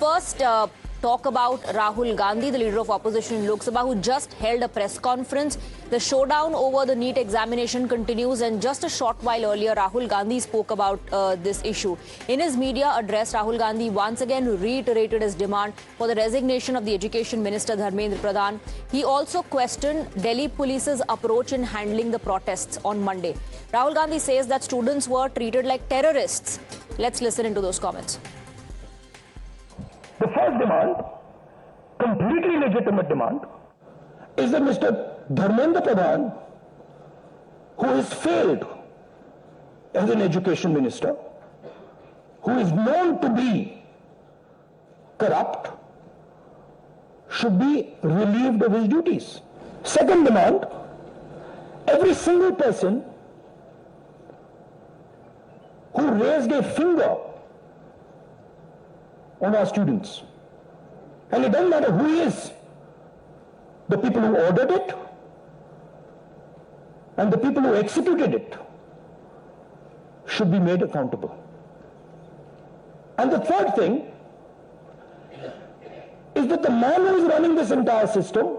first talk about Rahul Gandhi, the leader of opposition in Lok Sabha, who just held a press conference. The showdown over the NEET examination continues, and just a short while earlier, Rahul Gandhi spoke about this issue. In his media address, Rahul Gandhi once again reiterated his demand for the resignation of the Education Minister Dharmendra Pradhan. He also questioned Delhi Police's approach in handling the protests on Monday. Rahul Gandhi says that students were treated like terrorists. Let's listen into those comments. The first demand, completely legitimate demand, is that Mr. Dharmendra Pradhan, who has failed as an education minister, who is known to be corrupt, should be relieved of his duties. Second demand, every single person who raised a finger on our students, and it doesn't matter who he is, the people who ordered it and the people who executed it should be made accountable. And the third thing is that the man who is running this entire system,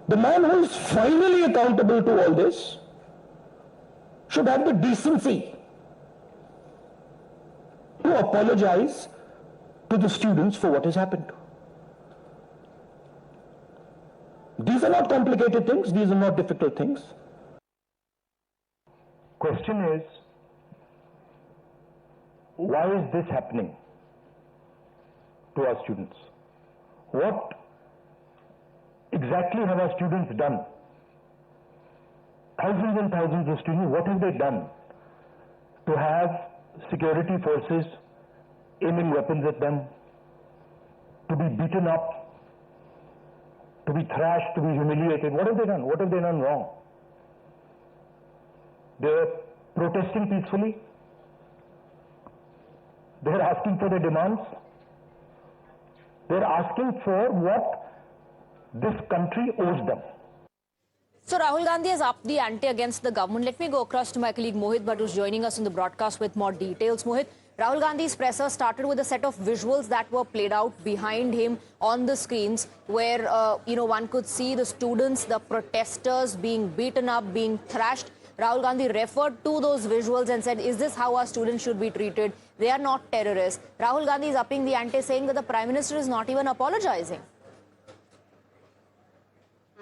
the man who is finally accountable to all this, should have the decency to apologize to the students for what has happened. These are not complicated things, these are not difficult things. Question is, why is this happening to our students? What exactly have our students done? Thousands and thousands of students, what have they done to have security forces aiming weapons at them, to be beaten up, to be thrashed, to be humiliated? What have they done? What have they done wrong? They're protesting peacefully. They're asking for their demands. They're asking for what this country owes them. So Rahul Gandhi has upped the ante against the government. Let me go across to my colleague Mohit Bhatt, who's joining us on the broadcast with more details. Mohit, Rahul Gandhi's presser started with a set of visuals that were played out behind him on the screens, where one could see the students, the protesters being beaten up, being thrashed. Rahul Gandhi referred to those visuals and said, is this how our students should be treated? They are not terrorists. Rahul Gandhi is upping the ante, saying that the Prime Minister is not even apologizing.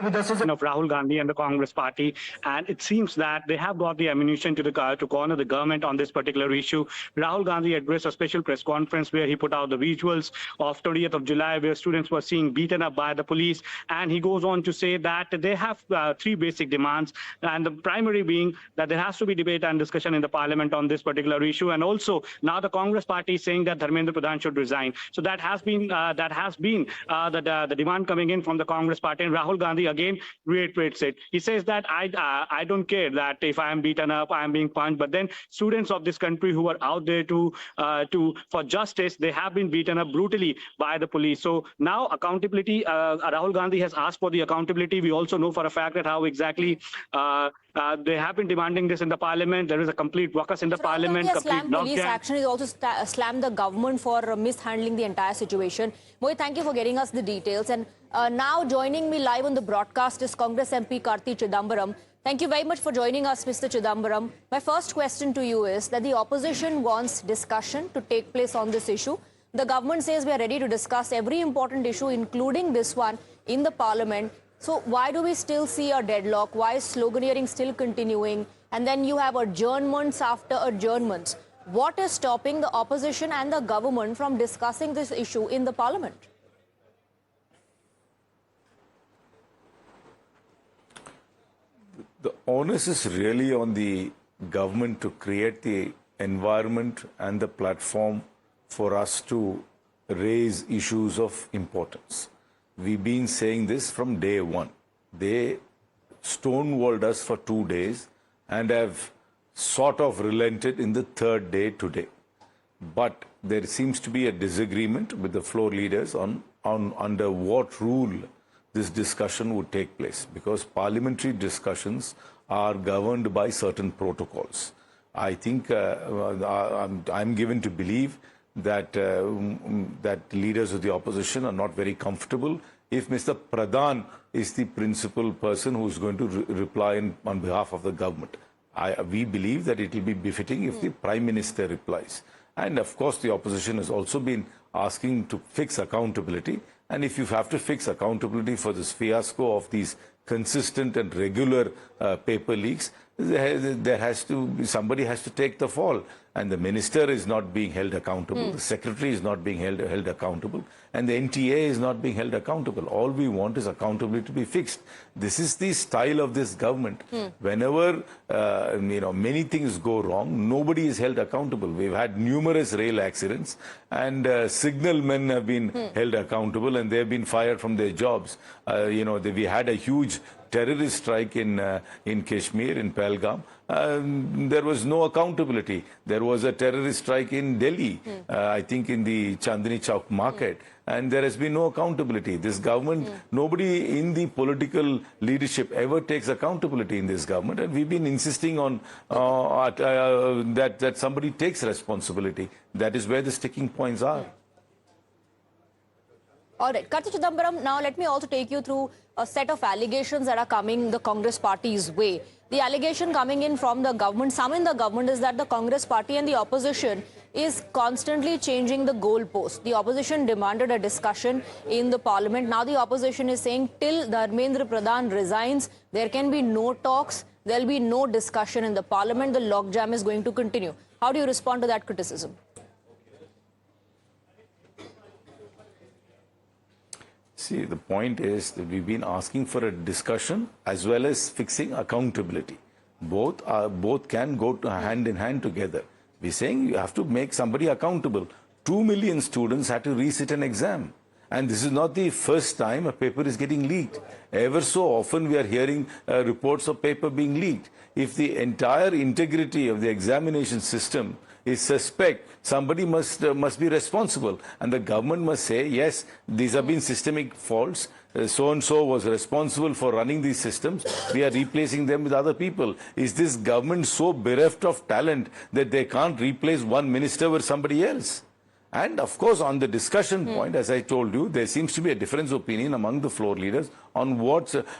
Of Rahul Gandhi and the Congress party, and it seems that they have got the ammunition to corner the government on this particular issue. Rahul Gandhi addressed a special press conference where he put out the visuals of 20th of July where students were seen beaten up by the police, and he goes on to say that they have three basic demands, and the primary being that there has to be debate and discussion in the parliament on this particular issue, and also now the Congress party is saying that Dharmendra Pradhan should resign. So that has been the demand coming in from the Congress party, and Rahul Gandhi again reiterates it. He says that I don't care that if I am beaten up, I am being punched, but then students of this country who are out there for justice, they have been beaten up brutally by the police. So now accountability, Rahul Gandhi has asked for the accountability. We also know for a fact that how exactly they have been demanding this in the parliament. There is a complete ruckus in the parliament. Complete police action. He also slammed the government for mishandling the entire situation. Mohit, thank you for getting us the details. And now joining me live on the broadcast is Congress MP Karti Chidambaram. Thank you very much for joining us, Mr. Chidambaram. My first question to you is that the opposition wants discussion to take place on this issue. The government says we are ready to discuss every important issue, including this one, in the parliament. So why do we still see a deadlock? Why is sloganeering still continuing? And then you have adjournments after adjournments. What is stopping the opposition and the government from discussing this issue in the parliament? The onus is really on the government to create the environment and the platform for us to raise issues of importance. We've been saying this from day one. They stonewalled us for 2 days and have sort of relented in the third day today. But there seems to be a disagreement with the floor leaders on under what rule this discussion would take place, because parliamentary discussions are governed by certain protocols. I think I'm given to believe that leaders of the opposition are not very comfortable if Mr. Pradhan is the principal person who is going to reply on behalf of the government. We believe that it will be befitting if the Prime Minister replies. And of course, the opposition has also been asking to fix accountability. And if you have to fix accountability for this fiasco of these consistent and regular paper leaks, there has to be, somebody has to take the fall. And the minister is not being held accountable, the secretary is not being held accountable, and the NTA is not being held accountable. All we want is accountability to be fixed. This is the style of this government. Whenever many things go wrong, nobody is held accountable. We've had numerous rail accidents, and signal men have been held accountable, and they've been fired from their jobs. We had a huge terrorist strike in Kashmir, in Pahalgam. There was no accountability. There was a terrorist strike in Delhi, I think in the Chandni Chowk market, and there has been no accountability. This government, nobody in the political leadership ever takes accountability in this government, and we've been insisting on that somebody takes responsibility. That is where the sticking points are. All right, Karti Chidambaram, now let me also take you through a set of allegations that are coming the Congress party's way. The allegation coming in from the government, some in the government, is that the Congress party and the opposition is constantly changing the goalposts. The opposition demanded a discussion in the parliament. Now the opposition is saying till Dharmendra Pradhan resigns, there can be no talks, there will be no discussion in the parliament. The logjam is going to continue. How do you respond to that criticism? See, the point is that we've been asking for a discussion as well as fixing accountability. Both can go hand in hand together. We're saying you have to make somebody accountable. 2 million students had to resit an exam. And this is not the first time a paper is getting leaked. Ever so often we are hearing reports of paper being leaked. If the entire integrity of the examination system is suspect, somebody must be responsible, and the government must say, yes, these have been systemic faults, so-and-so was responsible for running these systems, we are replacing them with other people. Is this government so bereft of talent that they can't replace one minister with somebody else? And of course, on the discussion point, as I told you, there seems to be a difference of opinion among the floor leaders on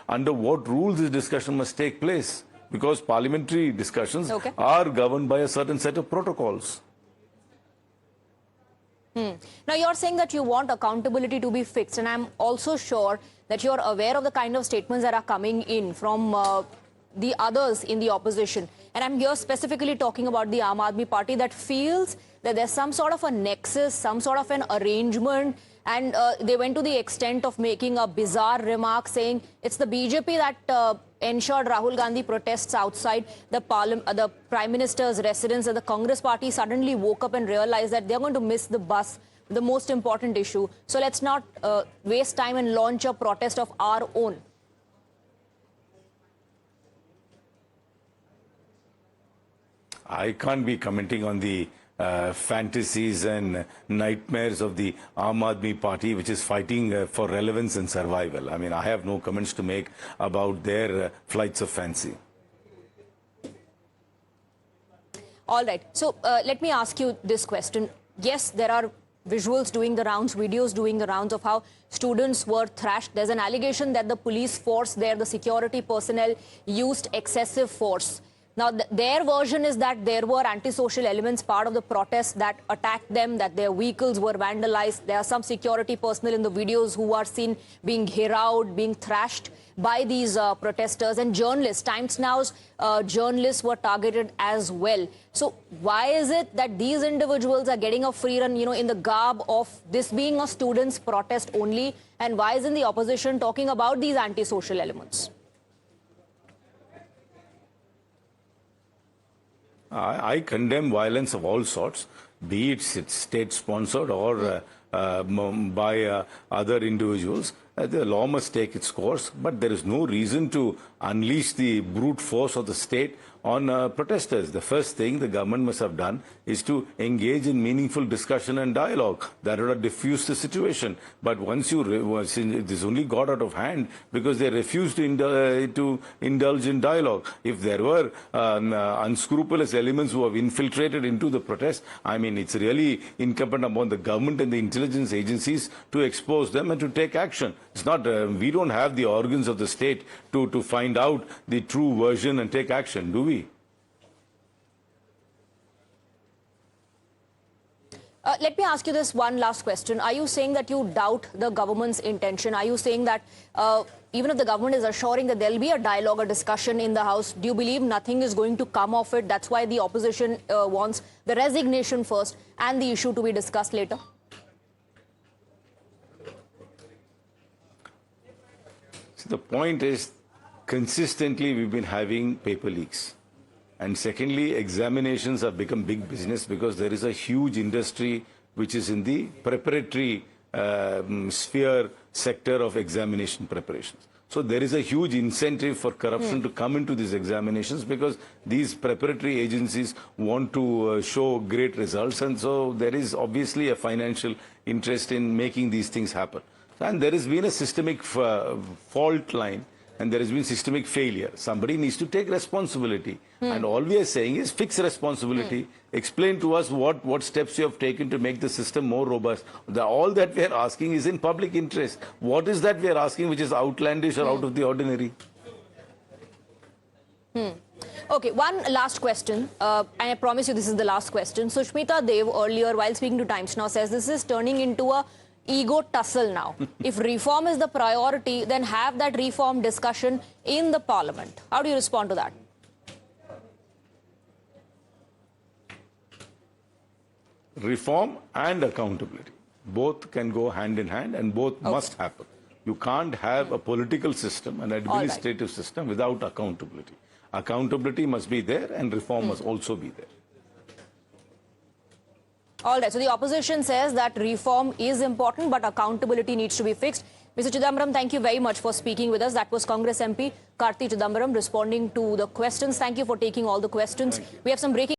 under what rules this discussion must take place. Because parliamentary discussions are governed by a certain set of protocols. Now, you're saying that you want accountability to be fixed, and I'm also sure that you're aware of the kind of statements that are coming in from the others in the opposition. And I'm here specifically talking about the Aam Aadmi Party that feels that there's some sort of a nexus, some sort of an arrangement, and they went to the extent of making a bizarre remark saying it's the BJP that ensured Rahul Gandhi protests outside the Prime Minister's residence, and the Congress party suddenly woke up and realized that they're going to miss the bus, the most important issue. So let's not waste time and launch a protest of our own. I can't be commenting on the fantasies and nightmares of the Aam Aadmi Party, which is fighting for relevance and survival. I mean, I have no comments to make about their flights of fancy. All right. So let me ask you this question. Yes, there are visuals doing the rounds, videos doing the rounds of how students were thrashed. There's an allegation that the police force there, the security personnel, used excessive force. Now, their version is that there were antisocial elements part of the protest that attacked them, that their vehicles were vandalized. There are some security personnel in the videos who are seen being heraud, being thrashed by these protesters, and journalists. Times Now's journalists were targeted as well. So why is it that these individuals are getting a free run, in the garb of this being a students' protest only? And why isn't the opposition talking about these antisocial elements? I condemn violence of all sorts, be it state-sponsored or by other individuals. The law must take its course, but there is no reason to unleash the brute force of the state on protesters. The first thing the government must have done is to engage in meaningful discussion and dialogue. That would have diffused the situation. But once this only got out of hand because they refused to indulge in dialogue. If there were unscrupulous elements who have infiltrated into the protest, I mean, it's really incumbent upon the government and the intelligence agencies to expose them and to take action. It's not, we don't have the organs of the state to find out the true version and take action, do we? Let me ask you this one last question. Are you saying that you doubt the government's intention? Are you saying that even if the government is assuring that there'll be a dialogue or discussion in the House, do you believe nothing is going to come of it? That's why the opposition wants the resignation first and the issue to be discussed later? So the point is, consistently we've been having paper leaks. And secondly, examinations have become big business because there is a huge industry which is in the preparatory sphere sector of examination preparations. So there is a huge incentive for corruption to come into these examinations because these preparatory agencies want to show great results, and so there is obviously a financial interest in making these things happen. And there has been a systemic fault line, and there has been systemic failure. Somebody needs to take responsibility. And all we are saying is fix responsibility. Explain to us what steps you have taken to make the system more robust. All that we are asking is in public interest. What is that we are asking which is outlandish or out of the ordinary? Okay, one last question, and I promise you this is the last question. Sushmita Dev earlier, while speaking to Times Now, says this is turning into a ego tussle now. If reform is the priority, then have that reform discussion in the parliament. How do you respond to that? Reform and accountability. Both can go hand in hand and both must happen. You can't have a political system, an administrative system without accountability. Accountability must be there and reform must also be there. All right, so the opposition says that reform is important, but accountability needs to be fixed. Mr. Chidambaram, thank you very much for speaking with us. That was Congress MP Karti Chidambaram responding to the questions. Thank you for taking all the questions. We have some breaking